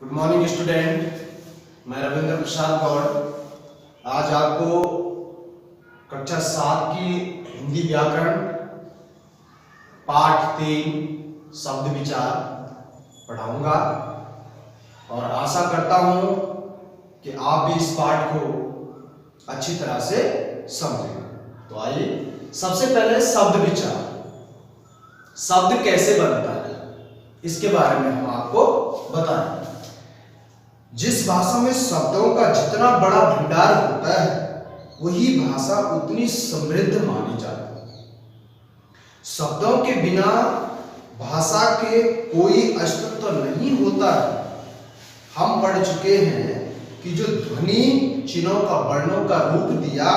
Good morning student, मैं रविंद्र प्रसाद गौड़ आज आपको कक्षा 7 की हिंदी व्याकरण पाठ 3 शब्द विचार पढ़ाऊंगा और आशा करता हूं कि आप भी इस पाठ को अच्छी तरह से समझेंगे। तो आइए सबसे पहले शब्द विचार, शब्द कैसे बनता है इसके बारे में हम आपको बताएंगे। जिस भाषा में शब्दों का जितना बड़ा भंडार होता है वही भाषा उतनी समृद्ध मानी जाती है। शब्दों के बिना भाषा के कोई अस्तित्व नहीं होता है। हम पढ़ चुके हैं कि जो ध्वनि चिन्हों का वर्णों का रूप दिया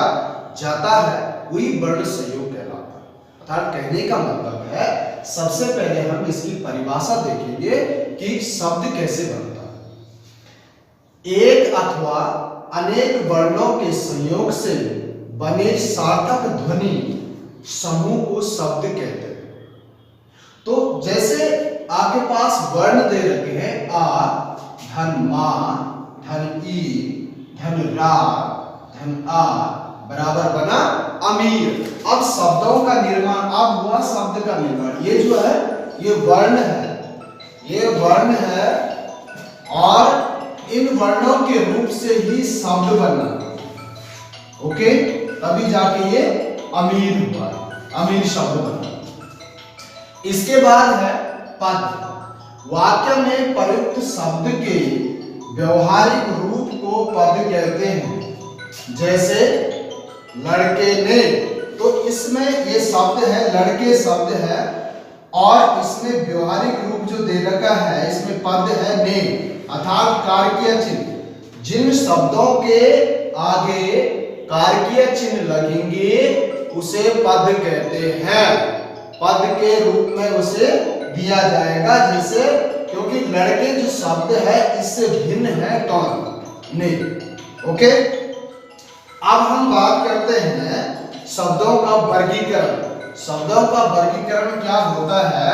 जाता है वही वर्ण संयोग कहलाता है। अर्थात कहने का मतलब है सबसे पहले हम इसकी परिभाषा देखेंगे कि शब्द कैसे बनता है। एक अथवा अनेक वर्णों के संयोग से बने सार्थक ध्वनि समूह को शब्द कहते हैं। तो जैसे आपके पास वर्ण दे रखे हैं आ, धन मा, धन ई, धन रा, धन आ बराबर बना अमीर। अब शब्दों का निर्माण, अब हुआ शब्द का निर्माण। ये जो है ये वर्ण है, ये वर्ण है और इन वर्णों के रूप से ही शब्द बना। ओके, तभी जाके ये अमीर हुआ, अमीर शब्द बना। इसके बाद है पद। वाक्य में प्रयुक्त शब्द के व्यवहारिक रूप को पद कहते हैं। जैसे लड़के ने, तो इसमें ये शब्द है लड़के शब्द है और इसमें व्यवहारिक रूप जो दे रखा है इसमें पद है ने, अर्थात कारकीय चिन्ह। जिन शब्दों के आगे कारकीय चिन्ह लगेंगे उसे पद कहते हैं। पद के रूप में उसे दिया जाएगा। जैसे क्योंकि लड़के जो शब्द है इससे भिन्न है कौन? ने। ओके, अब हम बात करते हैं शब्दों का वर्गीकरण। शब्दों का वर्गीकरण क्या होता है?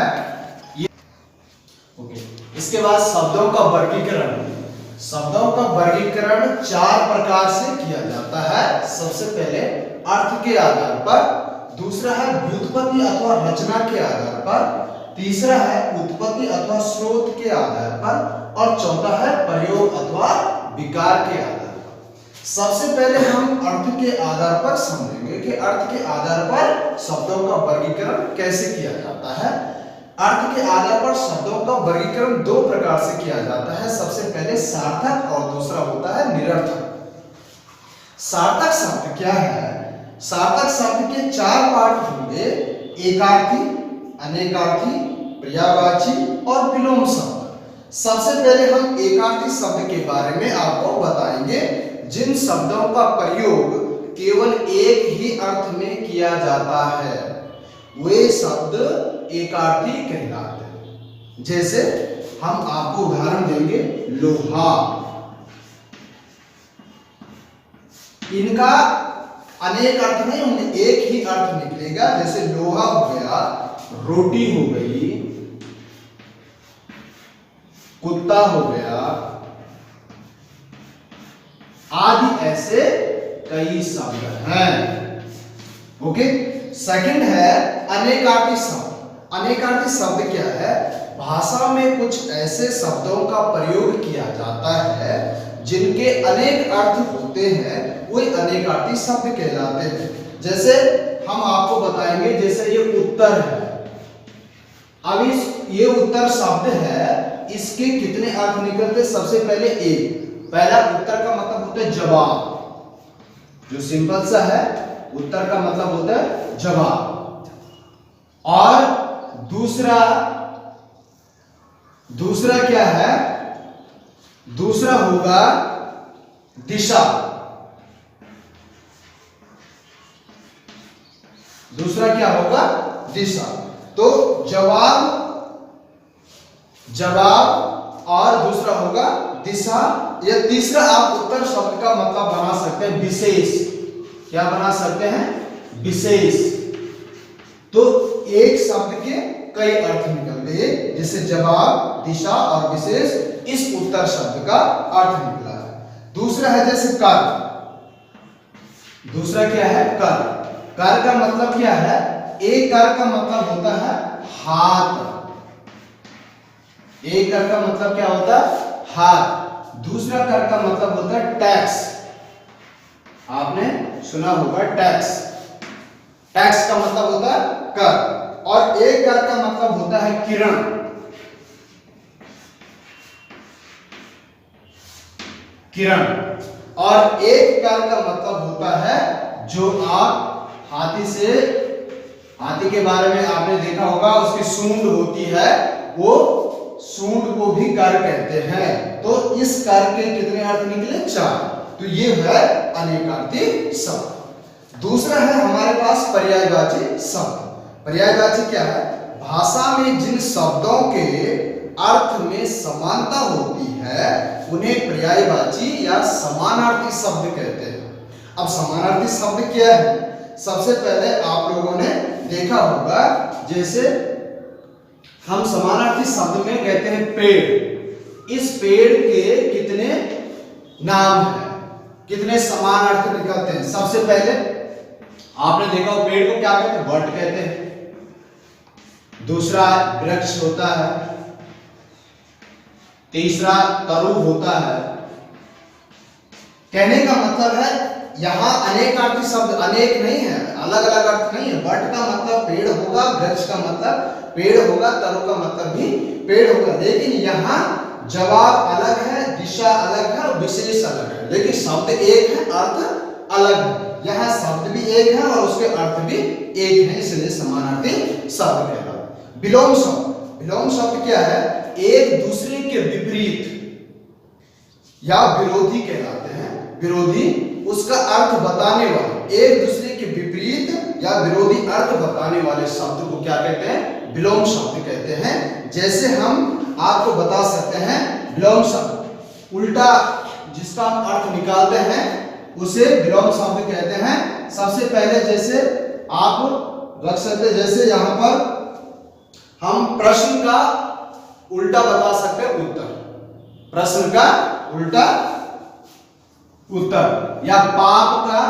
ओके, इसके बाद शब्दों का वर्गीकरण। शब्दों का वर्गीकरण 4 प्रकार से किया जाता है। सबसे पहले अर्थ के आधार पर, दूसरा है व्युत्पत्ति अथवा रचना के आधार पर, तीसरा है उत्पत्ति अथवा स्रोत के आधार पर और चौथा है प्रयोग अथवा विकार के आधार पर। सबसे पहले हम अर्थ के आधार पर समझेंगे कि अर्थ के आधार पर शब्दों का वर्गीकरण कैसे किया जाता है। अर्थ के आधार पर शब्दों का वर्गीकरण 2 प्रकार से किया जाता है। सबसे पहले सार्थक और दूसरा होता है निरर्थक। सार्थक शब्द क्या है? सार्थक शब्द के 4 पार्ट होंगे: एकार्थी, अनेकार्थी, पर्यायवाची और विलोम शब्द। सबसे पहले हम एकार्थी शब्द के बारे में आपको बताएंगे। जिन शब्दों का प्रयोग केवल एक ही अर्थ में किया जाता है वे शब्द एकार्थी कहलाते हैं। जैसे हम आपको उदाहरण देंगे लोहा। इनका अनेक अर्थ नहीं होंगे, एक ही अर्थ निकलेगा। जैसे लोहा हो गया, रोटी हो गई, कुत्ता हो गया, आदि ऐसे कई शब्द हैं। ओके, सेकंड है अनेकार्थी शब्द। अनेकार्थी शब्द क्या है? भाषा में कुछ ऐसे शब्दों का प्रयोग किया जाता है जिनके अनेक अर्थ होते हैं, वे अनेकार्थी शब्द कहलाते हैं। जैसे हम आपको बताएंगे, जैसे ये उत्तर है। अब ये उत्तर शब्द है, इसके कितने अर्थ निकलते? सबसे पहले एक। पहला उत्तर का मतलब होता है जवाब, जो सिंपल सा है। उत्तर का मतलब होता है जवाब। और दूसरा क्या है? दूसरा होगा दिशा। दूसरा क्या होगा? दिशा। तो जवाब और दूसरा होगा दिशा। या तीसरा आप उत्तर शब्द का मतलब बना सकते हैं विशेष। क्या बना सकते हैं? विशेष। तो एक शब्द के कई अर्थ निकलते हैं, जैसे जवाब, दिशा और विशेष। इस उत्तर उत्तर शब्द का अर्थ निकला है। दूसरा है जैसे कर, दूसरा क्या है कर। कर का मतलब क्या है? एक कर का मतलब होता है हाथ, एक कर का मतलब क्या होता है? हाथ। दूसरा कर का मतलब होता है टैक्स, आपने सुना होगा टैक्स, टैक्स का मतलब होता है कर। और एक कर का मतलब होता है किरण, किरण। और एक कर का मतलब होता है जो आप हाथी के बारे में आपने देखा होगा, उसकी सूंड होती है, वो सूंड को भी कर कहते हैं। तो इस कर के कितने अर्थ निकले? 4। तो ये है अनेकार्थी शब्द। दूसरा है हमारे पास पर्यायवाची शब्द। पर्यायवाची क्या है? भाषा में जिन शब्दों के अर्थ में समानता होती है उन्हें पर्यायवाची या समानार्थी शब्द कहते हैं। अब समानार्थी शब्द क्या है? सबसे पहले आप लोगों ने देखा होगा, जैसे हम समानार्थी शब्द में कहते हैं पेड़। इस पेड़ के कितने नाम हैं, कितने समान अर्थ निकलते हैं? सबसे पहले आपने देखा हो पेड़ को क्या कहते हैं? वट कहते हैं। दूसरा वृक्ष होता है, तीसरा तरु होता है। कहने का मतलब है यहां अनेकार्थी शब्द अनेक नहीं है, अलग अलग अर्थ नहीं है। वट का मतलब पेड़ होगा, वृक्ष का मतलब पेड़ होगा, तरु का मतलब भी पेड़ होगा, लेकिन यहाँ जवाब अलग है, दिशा अलग है और विशेष अलग है, लेकिन शब्द एक है, अर्थ अलग है। यहाँ शब्द भी एक है और उसके अर्थ भी एक है, इसलिए समानार्थी शब्द कहलाता है। विलोम शब्द, विलोम शब्द क्या है? एक दूसरे के विपरीत या विरोधी कहलाते हैं। विरोधी, उसका अर्थ बताने वाले, एक दूसरे के विपरीत या विरोधी अर्थ बताने वाले शब्द को क्या कहते हैं? विलोम शब्द कहते हैं। जैसे हम आपको बता सकते हैं विलोम शब्द, उल्टा जिसका हम अर्थ निकालते हैं उसे विलोम शब्द कहते हैं। सबसे पहले जैसे आप रख सकते, जैसे यहां पर हम प्रश्न का उल्टा बता सकते हैं उत्तर, प्रश्न का उल्टा उत्तर, या पाप का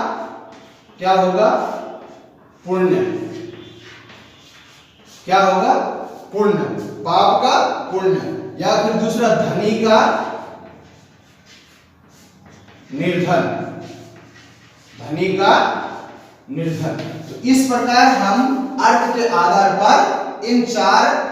क्या होगा? पुण्य। क्या होगा? पुण्य, पाप का पुण्य। या फिर दूसरा धनी का निर्धन, धनी का निर्धन। तो इस प्रकार हम अर्थ के आधार पर इन 4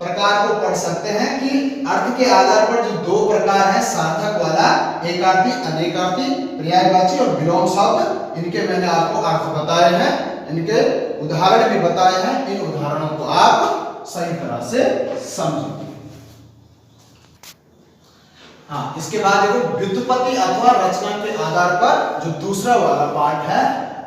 प्रकार को पढ़ सकते हैं कि अर्थ के आधार पर जो 2 प्रकार है सार्थक वाला, एकार्थी, अनेकार्थी, पर्यायवाची और विलोम शब्द, इनके मैंने आपको अर्थ बताए हैं, इनके उदाहरण भी बताए हैं। इन उदाहरणों को आप सही तरह से समझें। हाँ, इसके बाद देखो व्युत्पत्ति अथवा रचना के आधार पर जो दूसरा वाला पार्ट है,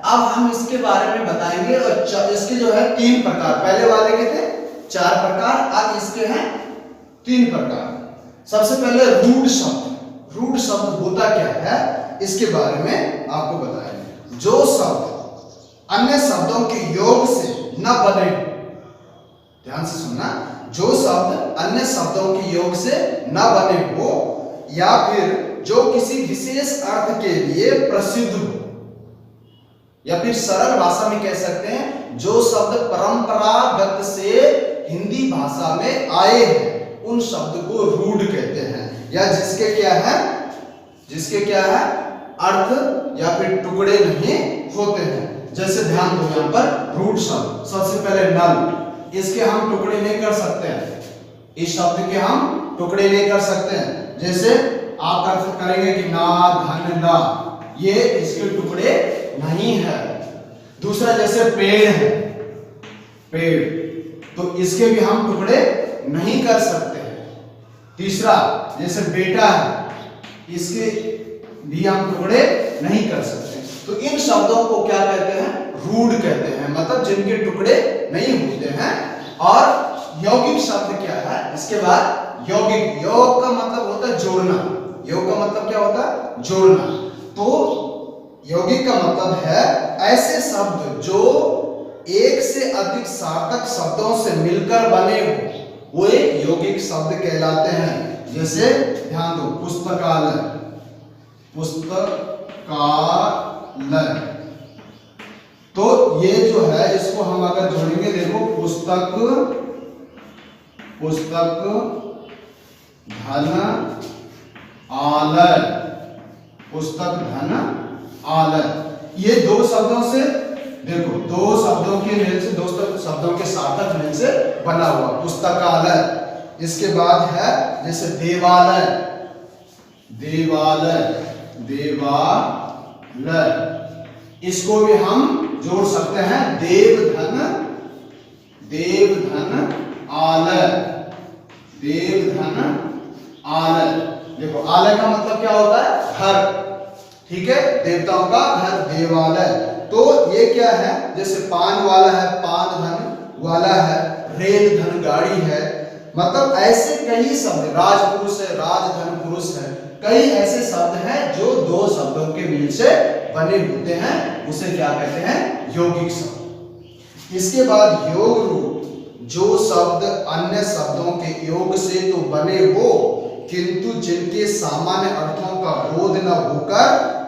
अब हम इसके बारे में बताएंगे। और इसके जो है 3 प्रकार, पहले वाले के थे 4 प्रकार, अब इसके हैं 3 प्रकार। सबसे पहले रूढ़ शब्द। रूढ़ शब्द होता क्या है इसके बारे में आपको बताएंगे। जो शब्द अन्य शब्दों के योग से न बने, ध्यान से सुनना, जो शब्द अन्य शब्दों के योग से न बने हो या फिर जो किसी विशेष अर्थ के लिए प्रसिद्ध हो, या फिर सरल भाषा में कह सकते हैं जो शब्द परंपरागत से हिंदी भाषा में आए हैं, उन शब्द को रूढ़ कहते हैं। या जिसके क्या है, जिसके क्या है अर्थ या फिर टुकड़े नहीं होते हैं। जैसे ध्यान दो यहां पर रूढ़ शब्द, सबसे पहले नल, इसके हम टुकड़े नहीं कर सकते हैं, इस शब्द के हम टुकड़े नहीं कर सकते हैं। जैसे आप अर्थ करेंगे कि ना, धन, ना, ये इसके टुकड़े नहीं है। दूसरा जैसे पेड़ है, पेड़, तो इसके भी हम टुकड़े नहीं कर सकते हैं। तीसरा जैसे बेटा है, इसके भी हम टुकड़े नहीं कर सकते। तो इन शब्दों को क्या कहते हैं? रूढ़ कहते हैं, मतलब जिनके टुकड़े नहीं होते हैं। और यौगिक शब्द क्या है इसके बाद? यौगिक, योग का मतलब होता है जोड़ना, योग का मतलब क्या होता है? जोड़ना। तो यौगिक का मतलब है ऐसे शब्द जो एक से अधिक सार्थक शब्दों से मिलकर बने हो, वो एक यौगिक शब्द कहलाते हैं। जैसे ध्यान दो, पुस्तकालय, पुस्तकालय। तो ये जो है इसको हम अगर जोड़ेंगे, देखो पुस्तक, पुस्तक धन आलय, पुस्तक धन आलय। ये दो शब्दों से, देखो दो शब्दों के मेल से, दो शब्दों के सार्थक मेल से बना हुआ पुस्तकालय। इसके बाद है जैसे देवालय, देवालय, देवालय, इसको भी हम जोड़ सकते हैं देवधन, देवधन आलय, देवधन आलय। देखो आलय का मतलब क्या होता है? घर, ठीक है, देवताओं का घर देवालय। तो ये क्या है, जैसे पान वाला है, पान धन वाला है, रेल धन गाड़ी है, मतलब ऐसे कई शब्द, राजपुरुष है, राजधन पुरुष है, कई ऐसे शब्द हैं जो दो शब्दों के मिल से बने होते हैं, उसे क्या कहते हैं? यौगिक शब्द। इसके बाद योग रूप, जो शब्द अन्य शब्दों के योग से तो बने हो किंतु जिनके सामान्य अर्थों का बोध न होकर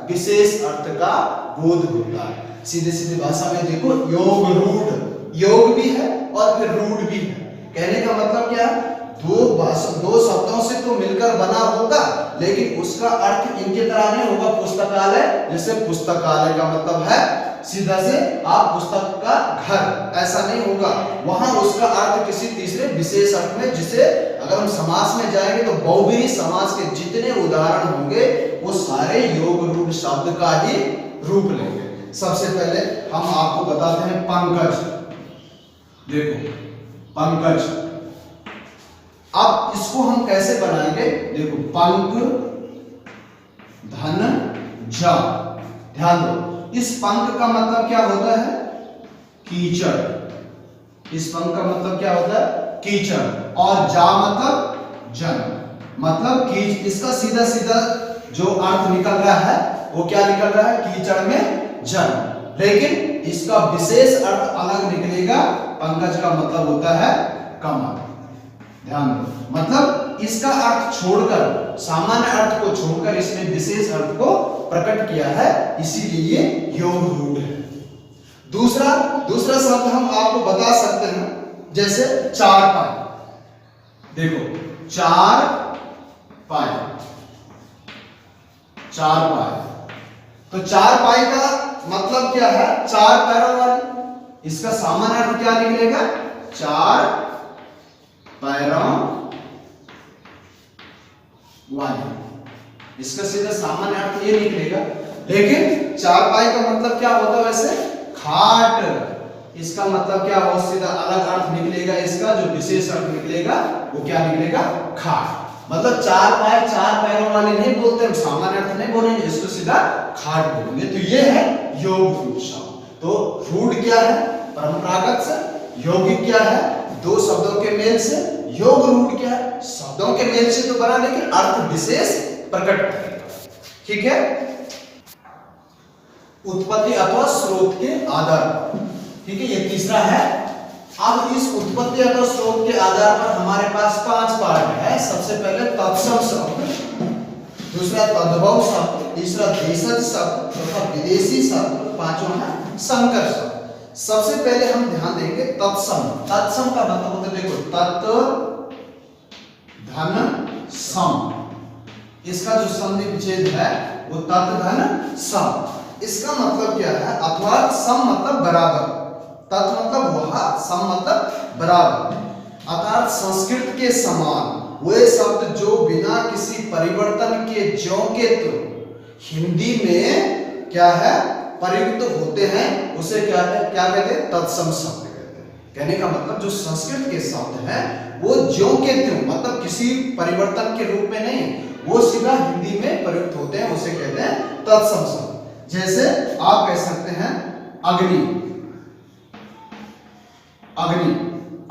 विशेष अर्थ का बोध होता है। सीधे सीधे भाषा में देखो, योग रूढ़, योग भी है और फिर रूढ़ भी है। कहने का मतलब क्या है? दो शब्दों से तो मिलकर बना होगा, लेकिन उसका अर्थ इनके तरह नहीं होगा। पुस्तकालय, जैसे पुस्तकालय का मतलब है सीधा से आप पुस्तक का घर, ऐसा नहीं होगा। वहां उसका अर्थ किसी तीसरे विशेष अर्थ में, जिसे अगर हम समास में जाएंगे तो बहुव्रीहि समास के जितने उदाहरण होंगे वो सारे योग रूढ़ शब्द का ही रूप लेंगे। सबसे पहले हम आपको बताते हैं पंकज। देखो पंकज, अब इसको हम कैसे बनाएंगे? देखो पंक धन जा, ध्यान दो, इस पंक का मतलब क्या होता है? कीचड़। इस पंक का मतलब क्या होता है? कीचड़। और जा मतलब जन, मतलब कीच। इसका सीधा सीधा जो अर्थ निकल रहा है वो क्या निकल रहा है? कीचड़ में जन। लेकिन इसका विशेष अर्थ अलग निकलेगा। पंकज का मतलब होता है कमल। ध्यान दो, मतलब इसका अर्थ छोड़कर, सामान्य अर्थ को छोड़कर इसने विशेष अर्थ को प्रकट किया है, इसीलिए ये योग रूढ़ है। दूसरा शब्द हम आपको बता सकते हैं, जैसे चारपाई। देखो चारपाई, चारपाई, तो चारपाई का मतलब क्या है? चार पैरों वाली। इसका सामान्य अर्थ क्या निकलेगा? चार पैरों वाली। इसका सीधा सामान्य अर्थ ये निकलेगा। लेकिन चारपाई का मतलब क्या होता है वैसे? खाट। इसका मतलब क्या हो? सीधा अलग अर्थ निकलेगा। इसका जो विशेष अर्थ निकलेगा वो क्या निकलेगा? खाट। मतलब चारपाई, चार पैरों वाली नहीं बोलते हम, सामान्य अर्थ नहीं बोलेंगे, इसको सीधा खाट बोलेंगे। तो ये है योग रूढ़ शब्द। तो रूढ़ क्या है? परंपरागत से। यौगिक क्या है? दो शब्दों के मेल से। योग रूढ़ क्या है? शब्दों के मेल से तो बना, लेकिन अर्थ विशेष प्रकट करेगा। ठीक है। उत्पत्ति अथवा स्रोत के आधार पर, ठीक है, ये तीसरा है। अब इस उत्पत्ति अथवा स्रोत के आधार पर हमारे पास 5 पार्ट है। सबसे पहले तत्सम शब्द, दूसरा तद्भव शब्द, तीसरा देशज शब्द, चौथा विदेशी शब्द, पांचवा है संकर शब्द। सबसे पहले हम ध्यान देंगे तत्सम। तत्सम का मतलब होता है, देखो तत् धन सम, इसका जो संधि विच्छेद है वो तत् धन सम। इसका मतलब क्या है? अथवा सम मतलब बराबर, तत् मतलब वह, सम मतलब बराबर, अर्थात संस्कृत के समान वे शब्द जो बिना किसी परिवर्तन के ज्यों के त्यों हिंदी में क्या है? प्रयुक्त होते हैं, उसे क्या कहते हैं? तत्सम शब्द कहते हैं। कहने का मतलब जो संस्कृत के शब्द हैं वो ज्यों के त्यों, मतलब किसी परिवर्तन के रूप में नहीं, वो सीधा हिंदी में प्रयुक्त होते हैं, उसे कहते हैं तत्सम शब्द। जैसे आप कह सकते हैं अग्नि। अग्नि,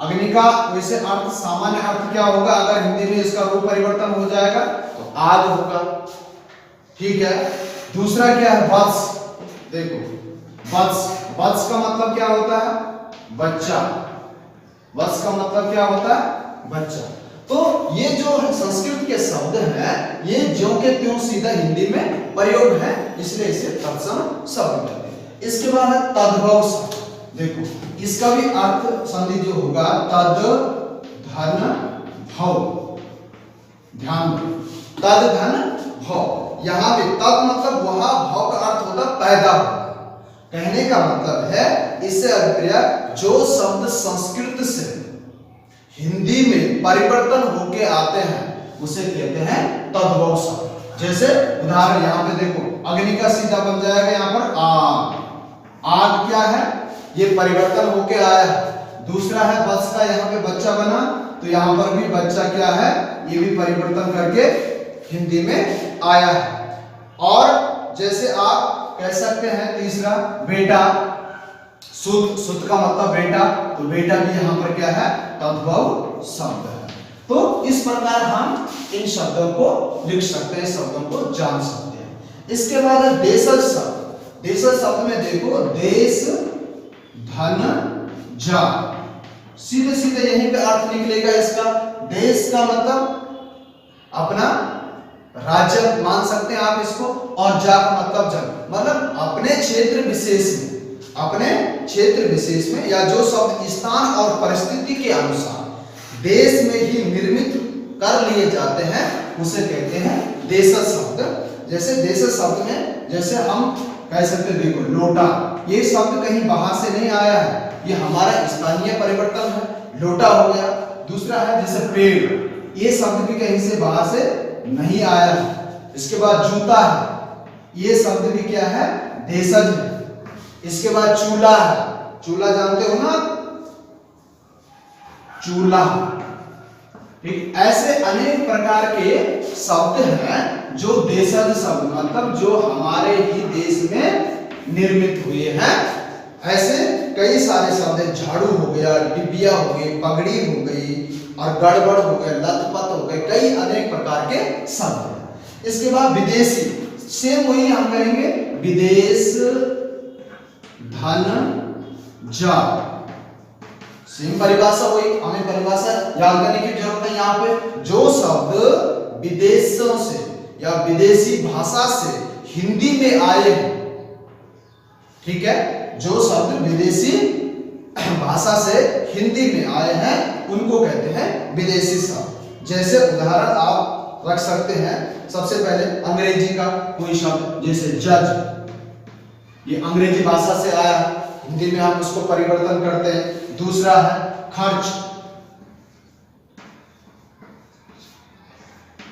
अग्नि का वैसे अर्थ, सामान्य अर्थ क्या होगा? अगर हिंदी में इसका रूप परिवर्तन हो जाएगा तो आग होगा। ठीक है। दूसरा क्या है? वत्स। देखो वत्स, वत्स का मतलब क्या होता है? बच्चा। वत्स का मतलब क्या होता है? बच्चा। तो तो ये जो संस्कृत के शब्द हैं ये ज्यों के त्यों सीधा हिंदी में प्रयोग है, इसलिए इसे तत्सम शब्द कहते हैं। इसके बाद है तद्भव शब्द। देखो इसका भी अर्थ संधि जो होगा तद धन भव, ध्यान दो, तद धन भव। यहाँ पे तद मतलब वहां, भव का अर्थ होता पैदा होगा। कहने का मतलब है इससे अभिप्राय जो शब्द संस्कृत से हिंदी में परिवर्तन होके आते हैं उसे कहते हैं तद्भव शब्द। जैसे उदाहरण यहाँ पे देखो, अग्नि का सीधा बन जाएगा यहाँ पर आग। आग क्या है, ये परिवर्तन होके आया है। दूसरा है बस का, यहाँ पे बच्चा बना, तो यहाँ पर भी बच्चा क्या है, ये भी परिवर्तन करके हिंदी में आया है। और जैसे आप कह सकते हैं तीसरा बेटा, सुत, सुत का मतलब बेटा, तो बेटा भी यहाँ पर क्या है, तद्भव शब्द है। तो इस प्रकार हम इन शब्दों को लिख सकते हैं, शब्दों को जान सकते हैं। इसके बाद है देशज शब्द। देशज शब्द में देखो देश धन जा, सीधे सीधे यहीं पे अर्थ निकलेगा इसका। देश का मतलब अपना राज्य मान सकते हैं आप इसको, और जा का मतलब जग, मतलब अपने क्षेत्र विशेष में, अपने क्षेत्र विशेष में, या जो शब्द स्थान और परिस्थिति के अनुसार देश में ही निर्मित कर लिए जाते हैं उसे कहते हैं देशज शब्द। जैसे देशज शब्द में जैसे हम कह सकते हैं, देखो लोटा, ये शब्द कहीं बाहर से नहीं आया है, ये हमारा स्थानीय परिवर्तन है, लोटा हो गया। दूसरा है जैसे पेड़, ये शब्द भी कहीं से बाहर से नहीं आया है। इसके बाद जूता है, ये शब्द भी क्या है, देशज है। इसके बाद चूल्हा है, चूल्हा जानते हो ना, चूल्हा। ठीक, ऐसे अनेक प्रकार के शब्द हैं जो देशज शब्द, मतलब जो हमारे ही देश में निर्मित हुए हैं। ऐसे कई सारे शब्द हैं, झाड़ू हो गया, डिबिया हो गई, पगड़ी हो गई, और गड़बड़ हो गए, लथपथ हो गए, कई अनेक प्रकार के शब्द हैं। इसके बाद विदेशी, सेम वही हम कहेंगे, विदेश धन जा, सेम परिभाषा हुई। हमें परिभाषा याद करने की जरूरत है। यहाँ पे जो शब्द विदेशों से या विदेशी भाषा से हिंदी में आए हैं, ठीक है, जो शब्द विदेशी भाषा से हिंदी में आए हैं उनको कहते हैं विदेशी शब्द। जैसे उदाहरण आप रख सकते हैं, सबसे पहले अंग्रेजी का कोई शब्द जैसे जज, ये अंग्रेजी भाषा से आया, हिंदी में हम उसको परिवर्तन करते हैं। दूसरा है खर्च,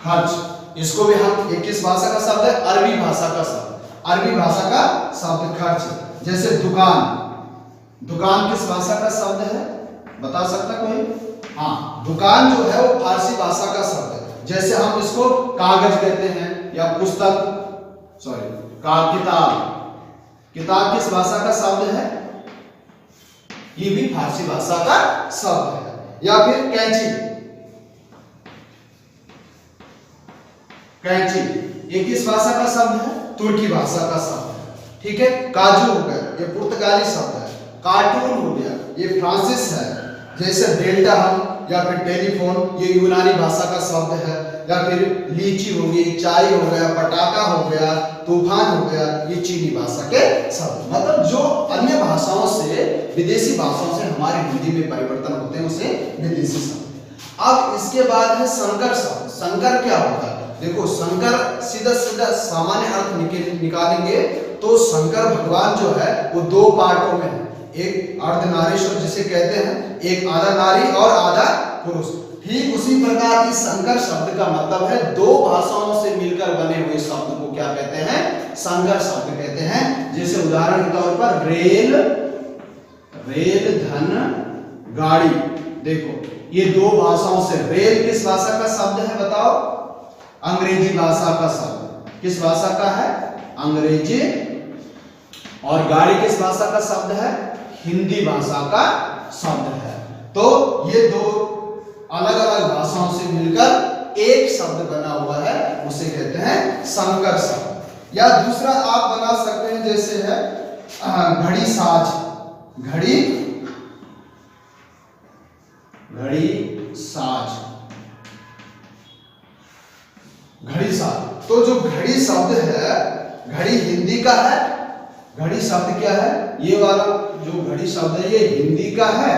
खर्च, इसको भी हम, ये किस भाषा का शब्द है, अरबी भाषा का शब्द, अरबी भाषा का शब्द खर्च। जैसे दुकान, दुकान किस भाषा का शब्द है, बता सकता कोई? हाँ, दुकान जो है वो फारसी भाषा का शब्द है। जैसे हम इसको कागज कहते हैं, या पुस्तक, सॉरी किताब, किताब किस भाषा का शब्द है, ये भी फारसी भाषा का शब्द है। या फिर कैंची, कैंची ये किस भाषा का शब्द है, तुर्की भाषा का शब्द है। ठीक है, काजू हो गया, ये पुर्तगाली शब्द है। कार्टून हो गया, ये फ्रांसिस है। जैसे डेल्टा हम, या फिर टेलीफोन, ये यूनानी भाषा का शब्द है। या फिर लीची हो गई, चाय हो गया, पटाखा हो गया, तूफान हो गया, ये चीनी भाषा के शब्द। मतलब जो अन्य भाषाओं से, विदेशी भाषाओं से हमारे हिंदी में परिवर्तन होते हैं उसे विदेशी शब्द। अब इसके बाद है संकर शब्द। संकर क्या होता है, देखो संकर सीधा सीधा सामान्य अर्थ निकालेंगे तो शंकर भगवान जो है वो दो पार्टों में है, एक अर्धनारीश्वर जिसे कहते हैं, एक आधा नारी और आधा पुरुष। ठीक उसी प्रकार इस संकर शब्द का मतलब है दो भाषाओं से मिलकर बने हुए शब्द को क्या कहते हैं, संकर शब्द कहते हैं। जैसे उदाहरण के तौर पर रेल, रेल धन गाड़ी, देखो ये दो भाषाओं से, रेल किस भाषा का शब्द है बताओ, अंग्रेजी भाषा का शब्द। किस भाषा का है, अंग्रेजी। और गाड़ी किस भाषा का शब्द है, हिंदी भाषा का शब्द है। तो ये दो अलग अलग भाषाओं से मिलकर एक शब्द बना हुआ है, उसे कहते हैं संकर शब्द। या दूसरा आप बना सकते हैं, जैसे है घड़ी साज, घड़ी, घड़ी साज, घड़ी साल। तो जो घड़ी शब्द है, घड़ी हिंदी का है। घड़ी शब्द क्या है? ये वाला जो घड़ी शब्द है ये हिंदी का है।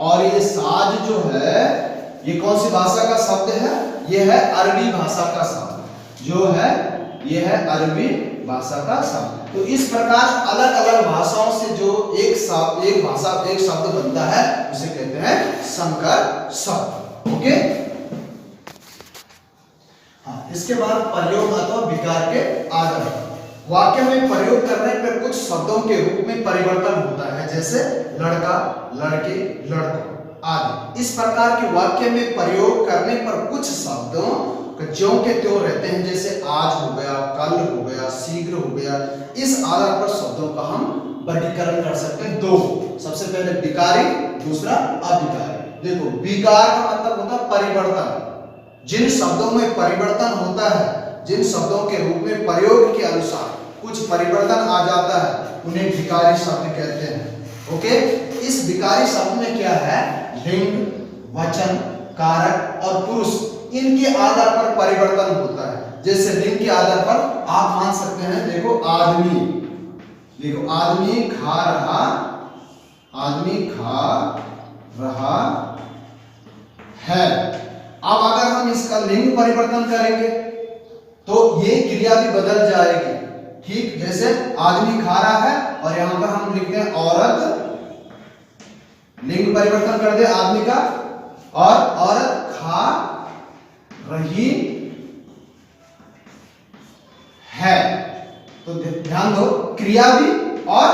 और ये साज जो है ये कौन सी भाषा का शब्द है? ये है अरबी भाषा का शब्द। जो है ये है अरबी भाषा का शब्द। तो इस प्रकार अलग अलग भाषाओं से जो एक शब्द बनता है उसे कहते हैं संकर शब्द। ओके। हाँ, इसके बाद प्रयोग अथवा विकार के आधार। वाक्य में प्रयोग करने पर कुछ शब्दों के रूप में परिवर्तन होता है, जैसे लड़का, लड़के, लड़कों आदि। इस प्रकार के वाक्य में प्रयोग करने पर कुछ शब्दों ज्यों के त्यों रहते हैं, जैसे आज हो गया, कल हो गया, शीघ्र हो गया। इस आधार पर शब्दों का हम वर्गीकरण कर सकते हैं दो। सबसे पहले विकारी, दूसरा अविकारी। देखो, विकार का मतलब होता है परिवर्तन। जिन शब्दों में परिवर्तन होता है, जिन शब्दों के रूप में प्रयोग के अनुसार कुछ परिवर्तन आ जाता है, उन्हें विकारी शब्द कहते हैं। ओके। इस विकारी शब्द में क्या है? लिंग, वचन, कारक और पुरुष, इनके आधार पर परिवर्तन होता है। जैसे लिंग के आधार पर आप मान सकते हैं, देखो आदमी, देखो आदमी खा रहा, आदमी खा रहा है। अब अगर हम इसका लिंग परिवर्तन करेंगे तो ये क्रिया भी बदल जाएगी। ठीक, जैसे आदमी खा रहा है और यहां पर हम लिखते हैं औरत, लिंग परिवर्तन कर दे आदमी का, और औरत खा रही है। तो ध्यान दो, क्रिया भी और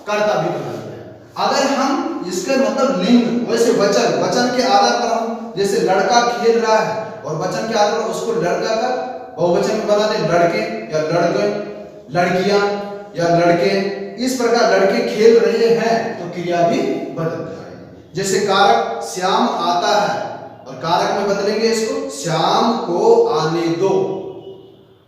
कर्ता भी बदल गया। अगर हम इसके मतलब लिंग, वैसे वचन, वचन के आधार पर हम जैसे लड़का खेल रहा है और वचन के आधार पर उसको लड़का का बहुवचन में बना दे, लड़के या लड़के, लड़कियां या लड़के। इस प्रकार लड़के खेल रहे हैं तो क्रिया भी बदल जाएगी। जैसे कारक श्याम आता है और कारक में बदलेंगे इसको, श्याम को आने दो।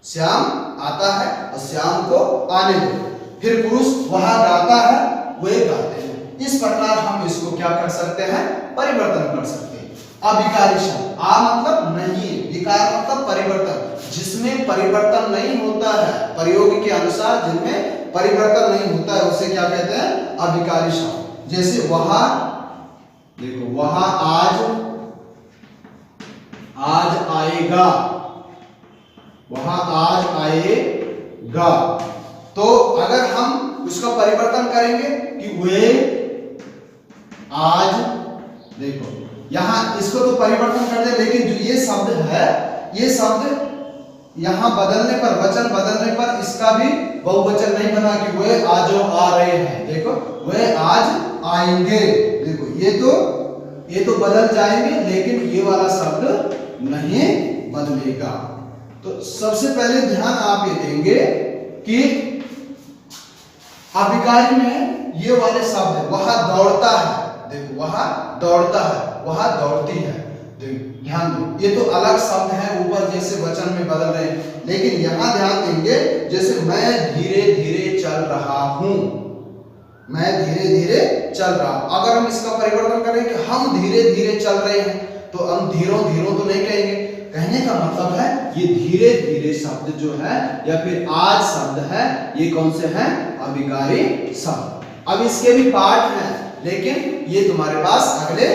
श्याम आता है और श्याम को आने दो। फिर पुरुष वह गाता है, वे गाते हैं। इस प्रकार हम इसको क्या कर सकते हैं? परिवर्तन कर सकते हैं। अविकारी शब्द, आ मतलब नहीं, विकार मतलब परिवर्तन। जिसमें परिवर्तन नहीं होता है, प्रयोग के अनुसार जिनमें परिवर्तन नहीं होता है, उसे क्या कहते हैं? अविकारी शब्द। जैसे वहां, देखो वहां आज आएगा, वहां आज आएगा। तो अगर हम उसका परिवर्तन करेंगे कि वे आज, देखो यहां इसको तो परिवर्तन कर दे, लेकिन जो ये शब्द है, ये शब्द यहां बदलने पर, वचन बदलने पर इसका भी बहुवचन नहीं बना कि वे आज आ रहे हैं। देखो वे आज आएंगे, देखो ये तो बदल जाएंगे, लेकिन ये वाला शब्द नहीं बदलेगा। तो सबसे पहले ध्यान आप ये देंगे कि अविकारी में ये वाले शब्द, वह दौड़ता है, देखो वह दौड़ता है, वह दौड़ती है। ध्यान दो, ये तो अलग शब्द है, ऊपर जैसे वचन में बदल रहे हैं, लेकिन यहां ध्यान देंगे जैसे मैं धीरे धीरे चल रहा हूं, मैं धीरे धीरे चल रहा। अगर हम इसका परिवर्तन करें कि हम धीरे धीरे चल रहे हैं, तो हम धीरों धीरों तो नहीं कहेंगे। कहने का मतलब है ये धीरे धीरे शब्द जो है या फिर आज शब्द है, ये कौन से हैं? अविकारी शब्द। अब इसके भी पाठ हैं, लेकिन ये तुम्हारे पास अगले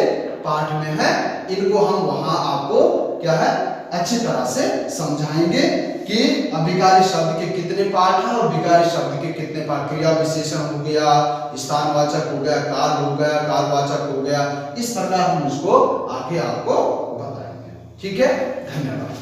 पाठ में है। इनको हम वहां आपको क्या है अच्छी तरह से समझाएंगे कि अविकारी शब्द के कितने पाठ हैं और विकारी शब्द के कितने पाठ। क्रिया विशेषण हो गया, स्थानवाचक हो गया, काल हो गया, कालवाचक हो गया। इस प्रकार हम उसको आगे आपको बताएंगे। ठीक है, धन्यवाद।